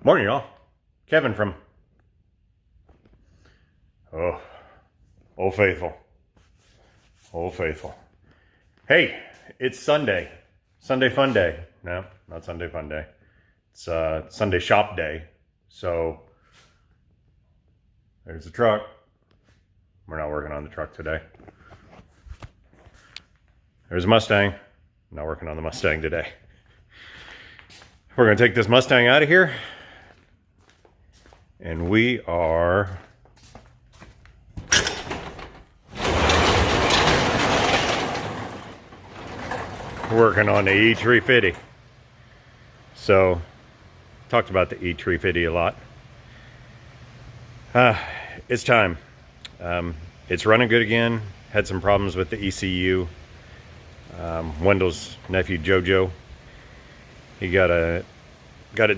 Morning, y'all. Kevin from Old Faithful. Old Faithful. Hey, it's Sunday. Sunday fun day. No, not Sunday fun day. It's Sunday shop day. So there's the truck. We're not working on the truck today. There's a Mustang. Not working on the Mustang today. We're going to take this Mustang out of here. And we are working on the E350. So, talked about the E350 a lot. It's time. It's running good again. Had some problems with the ECU. Wendell's nephew Jojo, he got it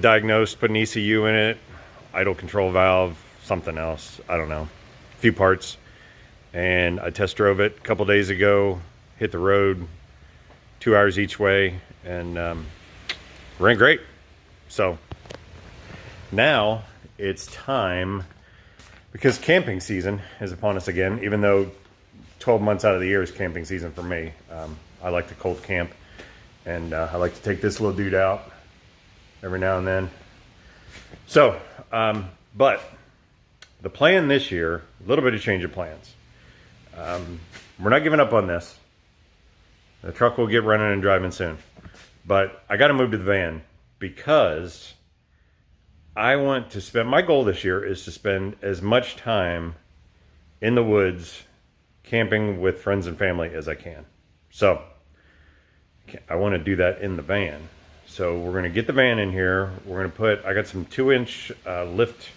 diagnosed, put an ECU in it, idle control valve, something else, I don't know, a few parts. And I test drove it a couple days ago, hit the road 2 hours each way, and ran great. So now it's time, because camping season is upon us again, even though 12 months out of the year is camping season for me. I like to cold camp, and I like to take this little dude out every now and then. So, but the plan this year, a little bit of change of plans. We're not giving up on this. The truck will get running and driving soon. But I got to move to the van, because I want to spend, my goal this year is to spend as much time in the woods camping with friends and family as I can. So I want to do that in the van. So we're going to get the van in here. We're going to put, I got some 2-inch lift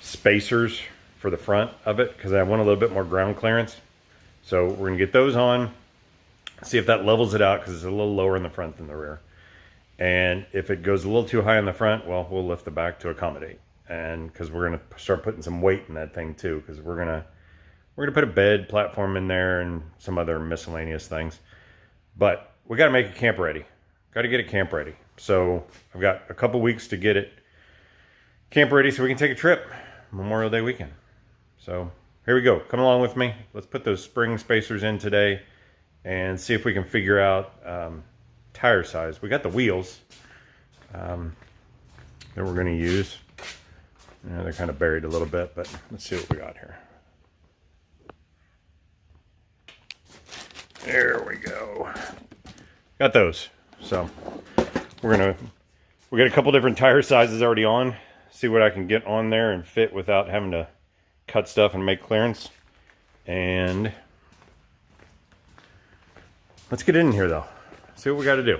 spacers for the front of it, because I want a little bit more ground clearance. So we're going to get those on, see if that levels it out, because it's a little lower in the front than the rear. And if it goes a little too high in the front, well, we'll lift the back to accommodate. And because we're going to start putting some weight in that thing too, because we're going to put a bed platform in there and some other miscellaneous things. But we got to make it camp ready. Got to get it camp ready. So I've got a couple weeks to get it camp ready so we can take a trip Memorial Day weekend. So here we go. Come along with me. Let's put those spring spacers in today and see if we can figure out tire size. We got the wheels that we're going to use. Yeah, they're kind of buried a little bit, but let's see what we got here. There we go. Got those. So we got a couple different tire sizes already on. See what I can get on there and fit without having to cut stuff and make clearance. And let's get in here though. See what we got to do.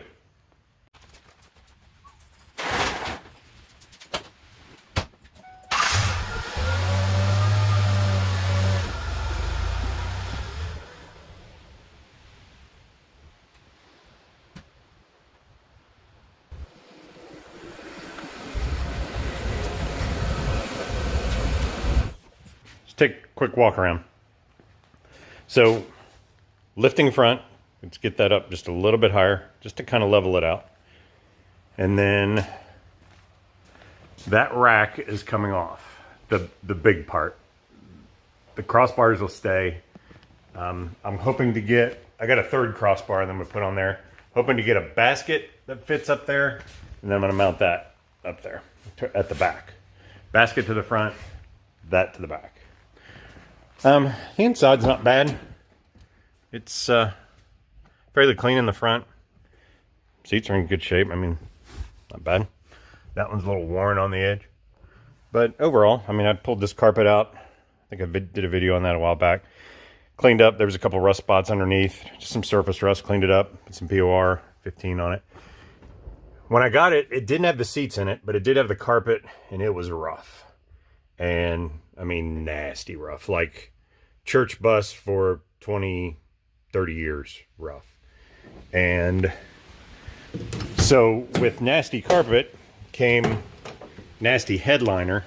Take a quick walk around. So lifting front, let's get that up just a little bit higher, just to kind of level it out. And then that rack is coming off, the big part. The crossbars will stay. I'm hoping to get, I got a third crossbar that I'm gonna put on there. Hoping to get a basket that fits up there, and then I'm gonna mount that up there at the back. Basket to the front, that to the back. The inside's not bad. It's fairly clean in the front. Seats are in good shape. I mean, not bad. That one's a little worn on the edge. But overall, I mean, I pulled this carpet out. I think I did a video on that a while back. Cleaned up. There was a couple rust spots underneath. Just some surface rust. Cleaned it up. Put some POR 15 on it. When I got it, it didn't have the seats in it, but it did have the carpet, and it was rough. And, I mean, nasty rough. Like church bus for 20, 30 years rough. And so with nasty carpet came nasty headliner.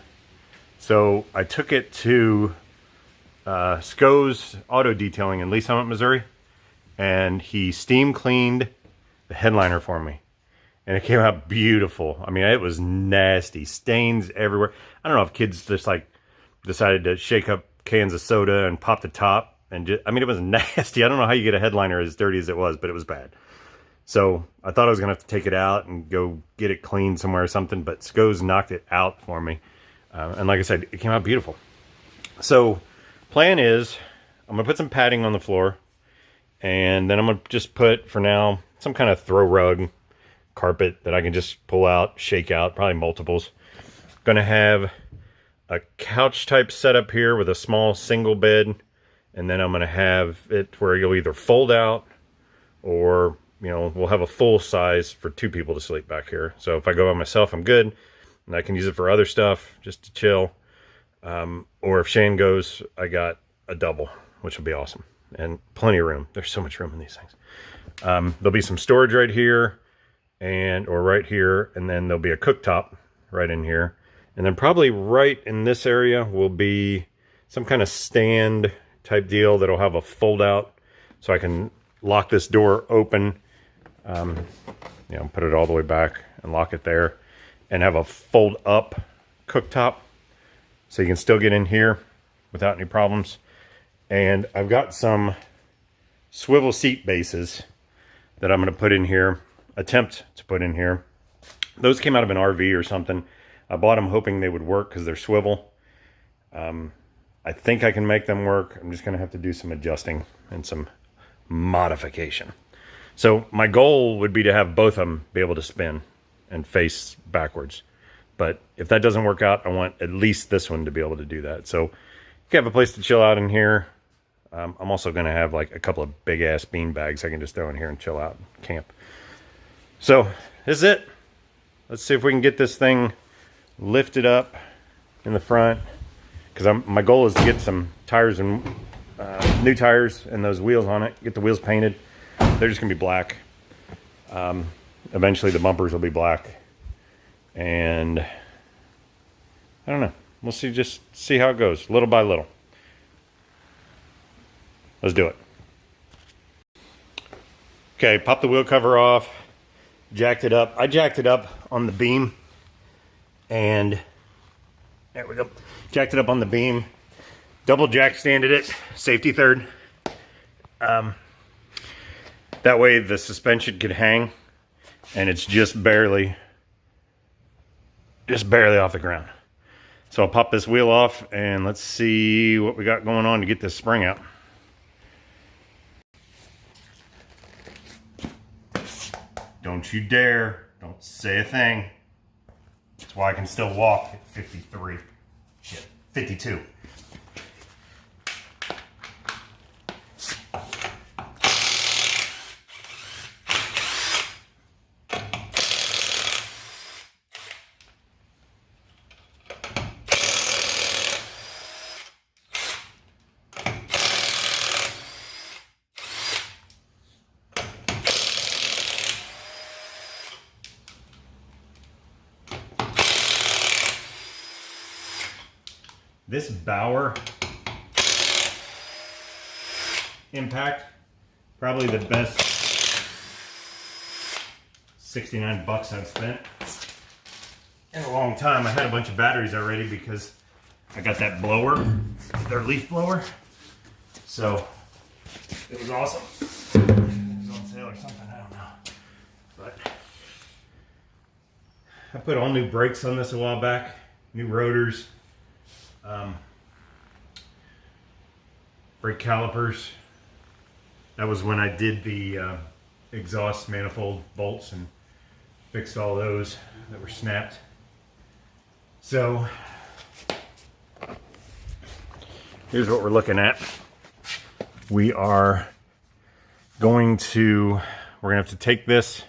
So I took it to Sco's Auto Detailing in Lee Summit, Missouri. And he steam cleaned the headliner for me. and it came out beautiful. I mean, it was nasty, stains everywhere. I don't know if kids just like decided to shake up cans of soda and pop the top, and just, I mean, it was nasty. I don't know how you get a headliner as dirty as it was, but it was bad. So I thought I was gonna have to take it out and go get it cleaned somewhere or something, but Sco's knocked it out for me. And like I said, it came out beautiful. So plan is I'm gonna put some padding on the floor, and then I'm gonna just put, for now, some kind of throw rug carpet that I can just pull out, shake out, probably multiples. Gonna have a couch type setup here with a small single bed, and then I'm gonna have it where you'll either fold out, or you know, we'll have a full size for 2 people to sleep back here. So if I go by myself, I'm good, and I can use it for other stuff, just to chill. Or if Shane goes, I got a double, which will be awesome, and plenty of room. There's so much room in these things. There'll be some storage right here, or right here, and then there'll be a cooktop right in here, and then probably right in this area will be some kind of stand type deal that'll have a fold out, so I can lock this door open, you know, put it all the way back and lock it there, and have a fold up cooktop, so you can still get in here without any problems. And I've got some swivel seat bases that I'm going to put in here, attempt to put in here. Those came out of an RV or something. I bought them hoping they would work because they're swivel. I think I can make them work. I'm just going to have to do some adjusting and some modification. So my goal would be to have both of them be able to spin and face backwards. But if that doesn't work out, I want at least this one to be able to do that. So you can have a place to chill out in here. I'm also going to have like a couple of big ass bean bags I can just throw in here and chill out and camp. So this is it. Let's see if we can get this thing lifted up in the front, because my goal is to get some tires and new tires and those wheels on it, get the wheels painted. They're just gonna be black. Eventually the bumpers will be black, and I don't know, we'll see, just see how it goes little by little. Let's do it. Okay, pop the wheel cover off, jacked it up. I jacked it up on the beam, and there we go, jacked it up on the beam, double jack standed it, safety third. That way the suspension could hang, and it's just barely off the ground. So I'll pop this wheel off, and let's see what we got going on to get this spring out. Don't you dare, don't say a thing. That's why I can still walk at 53. Shit, 52. This Bauer impact, probably the best 69 bucks I've spent in a long time. I had a bunch of batteries already because I got that blower, their leaf blower. So it was awesome. It was on sale or something, I don't know. But I put all new brakes on this a while back, new rotors. Brake calipers. That was when I did the exhaust manifold bolts and fixed all those that were snapped. So here's what we're looking at. We're going to have to take this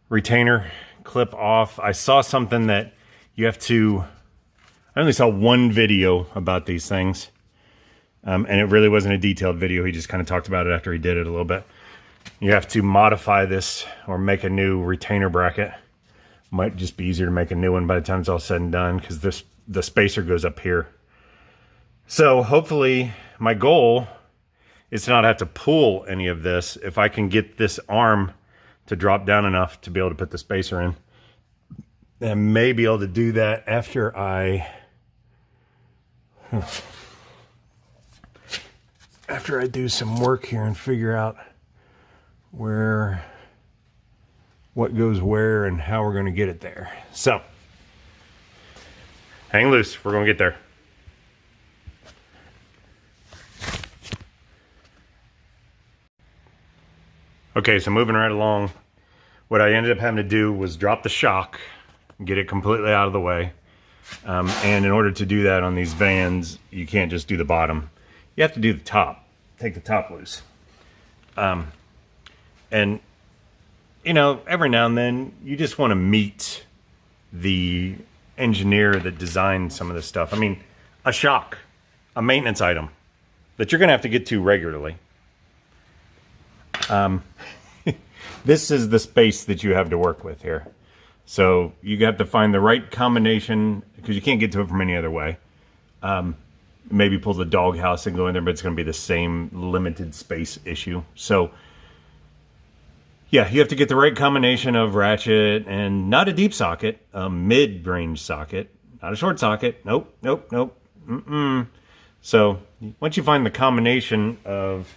retainer clip off. I saw something that you have to, I only saw one video about these things, and it really wasn't a detailed video. He just kind of talked about it after he did it a little bit. You have to modify this or make a new retainer bracket. Might just be easier to make a new one by the time it's all said and done, because the spacer goes up here. So hopefully my goal is to not have to pull any of this. If I can get this arm to drop down enough to be able to put the spacer in. And I may be able to do that after I do some work here and figure out what goes where and how we're going to get it there. So hang loose, we're going to get there. Okay, so moving right along, what I ended up having to do was drop the shock, get it completely out of the way. And in order to do that on these vans, you can't just do the bottom. You have to do the top, take the top loose. And, you know, every now and then, you just want to meet the engineer that designed some of this stuff. I mean, a shock, a maintenance item that you're going to have to get to regularly. This is the space that you have to work with here. So you have to find the right combination, because you can't get to it from any other way. Maybe pull the doghouse and go in there, but it's going to be the same limited space issue. So yeah, you have to get the right combination of ratchet and not a deep socket, a mid-range socket, not a short socket. Nope. So once you find the combination of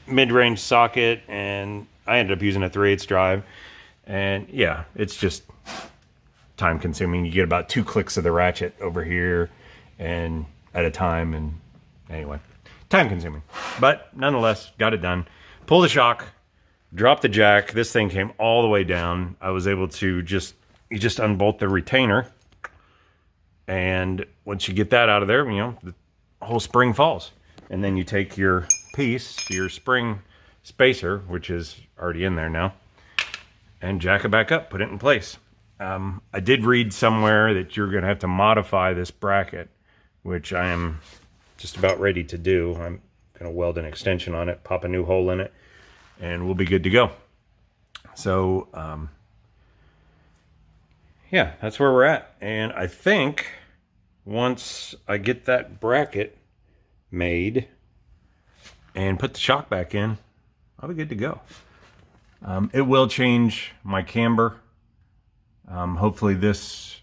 mid-range socket, and I ended up using a 3/8 drive, and yeah, it's just time consuming. You get about 2 clicks of the ratchet over here and at a time, and anyway, time consuming, but nonetheless got it done. Pull the shock, drop the jack. This thing came all the way down. I was able to you just unbolt the retainer, and once you get that out of there, you know, the whole spring falls. And then you take your piece, your spring spacer, which is already in there now, and jack it back up, put it in place. I did read somewhere that you're going to have to modify this bracket, which I am just about ready to do. I'm going to weld an extension on it, pop a new hole in it, and we'll be good to go. So, yeah, that's where we're at. And I think once I get that bracket made and put the shock back in, I'll be good to go. It will change my camber. Hopefully this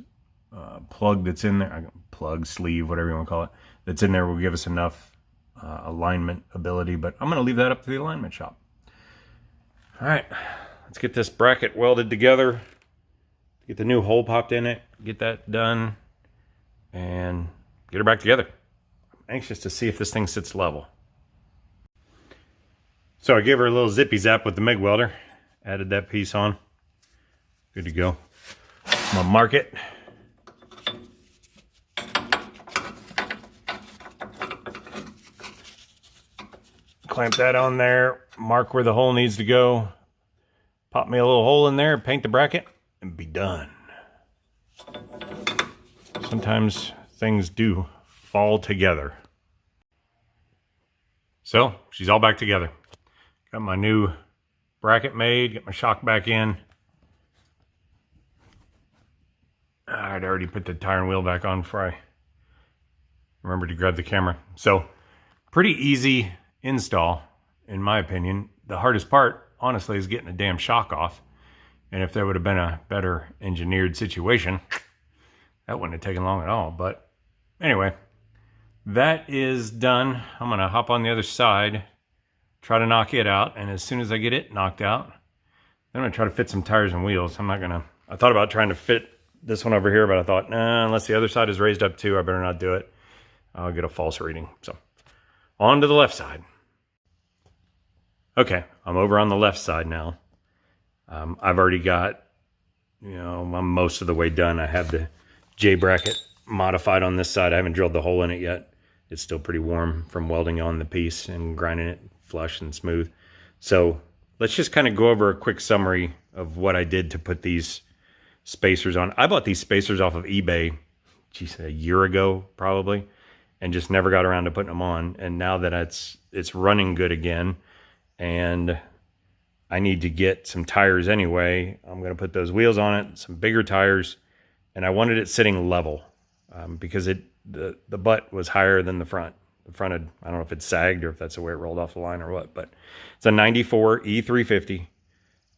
plug that's in there, plug, sleeve, whatever you want to call it, that's in there will give us enough alignment ability, but I'm going to leave that up to the alignment shop. All right, let's get this bracket welded together, get the new hole popped in it, get that done, and get her back together. Anxious to see if this thing sits level. So I gave her a little zippy zap with the MIG welder, added that piece on, good to go. I'm gonna mark it. Clamp that on there, mark where the hole needs to go, pop me a little hole in there, paint the bracket, and be done. Sometimes things do fall together. So she's all back together. Got my new bracket made, got my shock back in. I'd already put the tire and wheel back on before I remembered to grab the camera. So pretty easy install, in my opinion. The hardest part, honestly, is getting the damn shock off. And if there would have been a better engineered situation, that wouldn't have taken long at all. But anyway, that is done. I'm going to hop on the other side, try to knock it out. And as soon as I get it knocked out, then I'm going to try to fit some tires and wheels. I thought about trying to fit this one over here, but I thought, nah, unless the other side is raised up too, I better not do it. I'll get a false reading. So on to the left side. Okay, I'm over on the left side now. I've already got, I'm most of the way done. I have the J bracket modified on this side. I haven't drilled the hole in it yet. It's still pretty warm from welding on the piece and grinding it flush and smooth. So let's just kind of go over a quick summary of what I did to put these spacers on. I bought these spacers off of eBay, a year ago probably, and just never got around to putting them on. And now that it's running good again, and I need to get some tires anyway, I'm going to put those wheels on it, some bigger tires, and I wanted it sitting level because the butt was higher than the front. The front had, I don't know if it sagged or if that's the way it rolled off the line or what, but it's a 94 E350.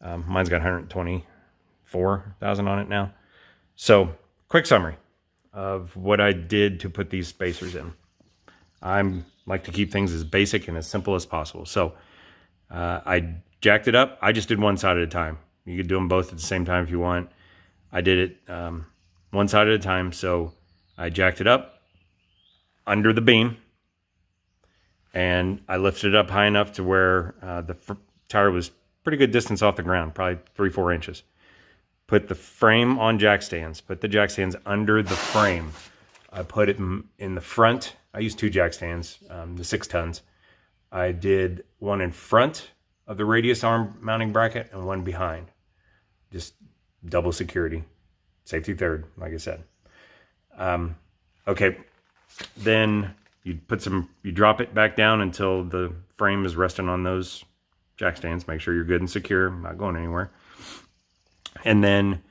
Mine's got 124,000 on it now. So, quick summary of what I did to put these spacers in. I like to keep things as basic and as simple as possible. So, I jacked it up. I just did one side at a time. You could do them both at the same time if you want. I did it one side at a time. So, I jacked it up under the beam, and I lifted it up high enough to where the tire was pretty good distance off the ground, probably 3-4 inches. Put the frame on jack stands. Put the jack stands under the frame. I put it in the front. I used 2 jack stands, the 6 tons. I did one in front of the radius arm mounting bracket and one behind. Just double security. Safety third, like I said. Okay, then you drop it back down until the frame is resting on those jack stands. Make sure you're good and secure, not going anywhere. And then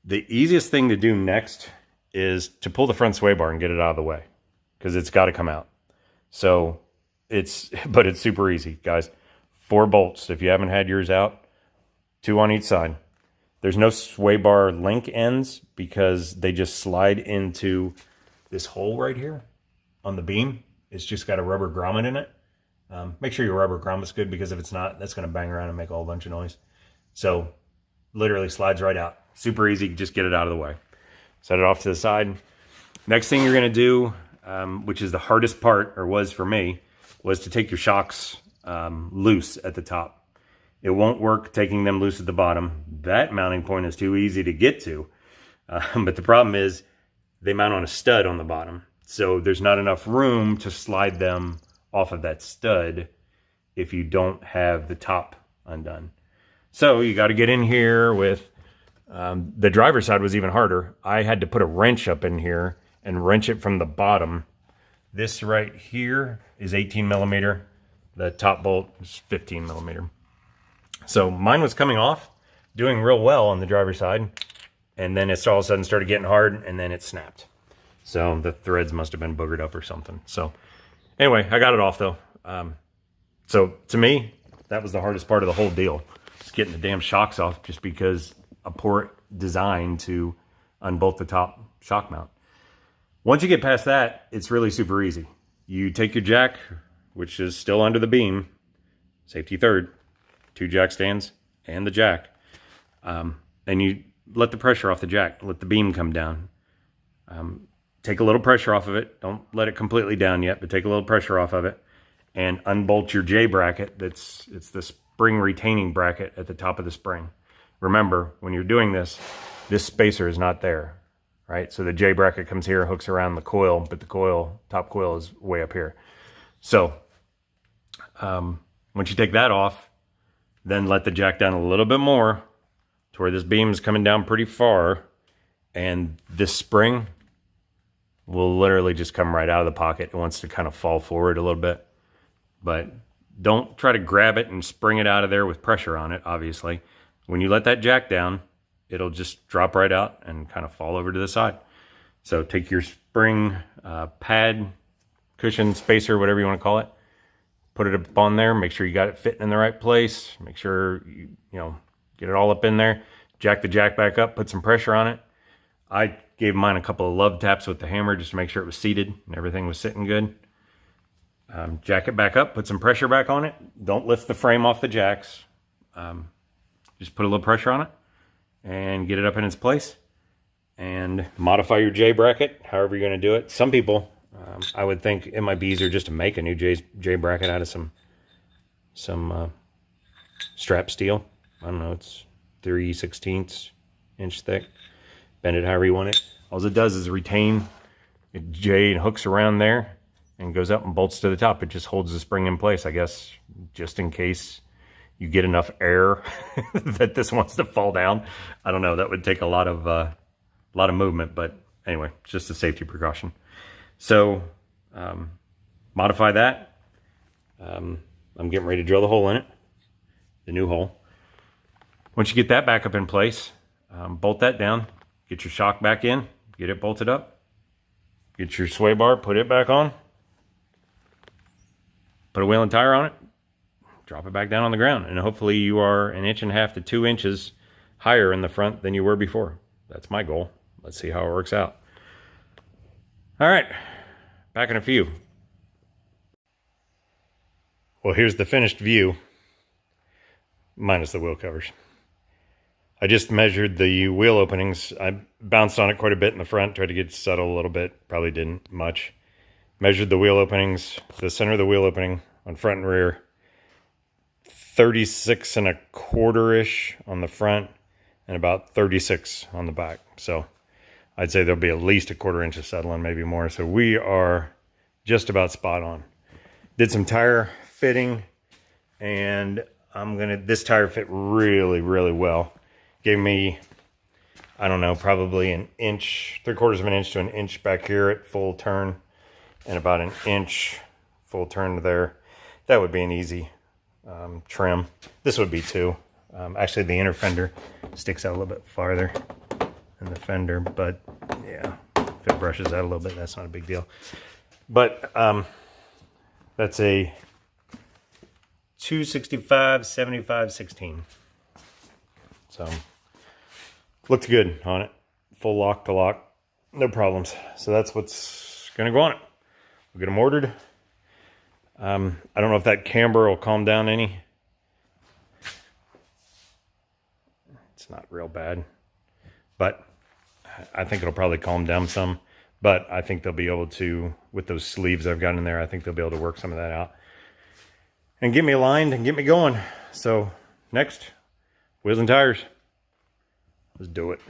the easiest thing to do next is to pull the front sway bar and get it out of the way, because it's got to come out. So it's super easy, guys. 4 bolts. If you haven't had yours out, 2 on each side. There's no sway bar link ends because they just slide into this hole right here on the beam. It's just got a rubber grommet in it. Make sure your rubber grommet's good, because if it's not, that's going to bang around and make a whole bunch of noise. So literally slides right out. Super easy. Just get it out of the way. Set it off to the side. Next thing you're going to do, which is the hardest part, or was for me, was to take your shocks loose at the top. It won't work taking them loose at the bottom. That mounting point is too easy to get to. But the problem is they mount on a stud on the bottom. So there's not enough room to slide them off of that stud if you don't have the top undone. So you got to get in here with, the driver's side was even harder. I had to put a wrench up in here and wrench it from the bottom. This right here is 18 millimeter. The top bolt is 15 millimeter. So mine was coming off, doing real well on the driver's side. And then it all of a sudden started getting hard, and then it snapped. So the threads must have been boogered up or something. So anyway, I got it off though. So to me, that was the hardest part of the whole deal. Just getting the damn shocks off, just because a poor design to unbolt the top shock mount. Once you get past that, it's really super easy. You take your jack, which is still under the beam, safety third, 2 jack stands and the jack, and you let the pressure off the jack, let the beam come down. Take a little pressure off of it. Don't let it completely down yet, but take a little pressure off of it and unbolt your J bracket. It's the spring retaining bracket at the top of the spring. Remember, when you're doing this spacer is not there, right? So the J bracket comes here, hooks around the coil, but the top coil is way up here. So once you take that off, then let the jack down a little bit more to where this beam is coming down pretty far, and this spring will literally just come right out of the pocket. It wants to kind of fall forward a little bit, but don't try to grab it and spring it out of there with pressure on it, obviously. When you let that jack down, it'll just drop right out and kind of fall over to the side. So take your spring pad, cushion, spacer, whatever you want to call it, put it up on there, make sure you got it fitting in the right place, make sure you get it all up in there, jack the jack back up, put some pressure on it. I gave mine a couple of love taps with the hammer just to make sure it was seated and everything was sitting good. Jack it back up, put some pressure back on it. Don't lift the frame off the jacks. Just put a little pressure on it and get it up in its place. And modify your J bracket, however you're going to do it. Some people, I would think it might be easier just to make a new J bracket out of some strap steel. I don't know, it's 3/16 inch thick. Bend it however you want it. All it does is retain a J and hooks around there and goes up and bolts to the top. It just holds the spring in place, I guess, just in case you get enough air that this wants to fall down. I don't know. That would take a lot of movement, but anyway, it's just a safety precaution. So modify that. I'm getting ready to drill the hole in it, the new hole. Once you get that back up in place, bolt that down, get your shock back in, get it bolted up, get your sway bar, put it back on, put a wheel and tire on it, drop it back down on the ground. And hopefully you are 1.5 to 2 inches higher in the front than you were before. That's my goal. Let's see how it works out. All right, back in a few. Well, here's the finished view, minus the wheel covers. I just measured the wheel openings. I bounced on it quite a bit in the front, tried to get it settled a little bit. Probably didn't much. Measured the wheel openings, the center of the wheel opening on front and rear. 36 1/4-ish on the front and about 36 on the back. So I'd say there'll be at least 1/4 inch of settling, maybe more. So we are just about spot on. Did some tire fitting, and this tire fit really, really well. Gave me, I don't know, probably 1 inch, 3/4 of an inch to 1 inch back here at full turn, and about 1 inch full turn to there. That would be an easy trim. This would be too. Actually, the inner fender sticks out a little bit farther than the fender, but yeah, if it brushes out a little bit, that's not a big deal. But that's a 265 75 16. So looked good on it. Full lock to lock, no problems. So that's what's gonna go on it. We'll get them ordered. I don't know if that camber will calm down any. It's not real bad, but I think it'll probably calm down some. But I think they'll be able to, with those sleeves I've got in there, I think they'll be able to work some of that out and get me aligned and get me going. So next, wheels and tires. Let's do it.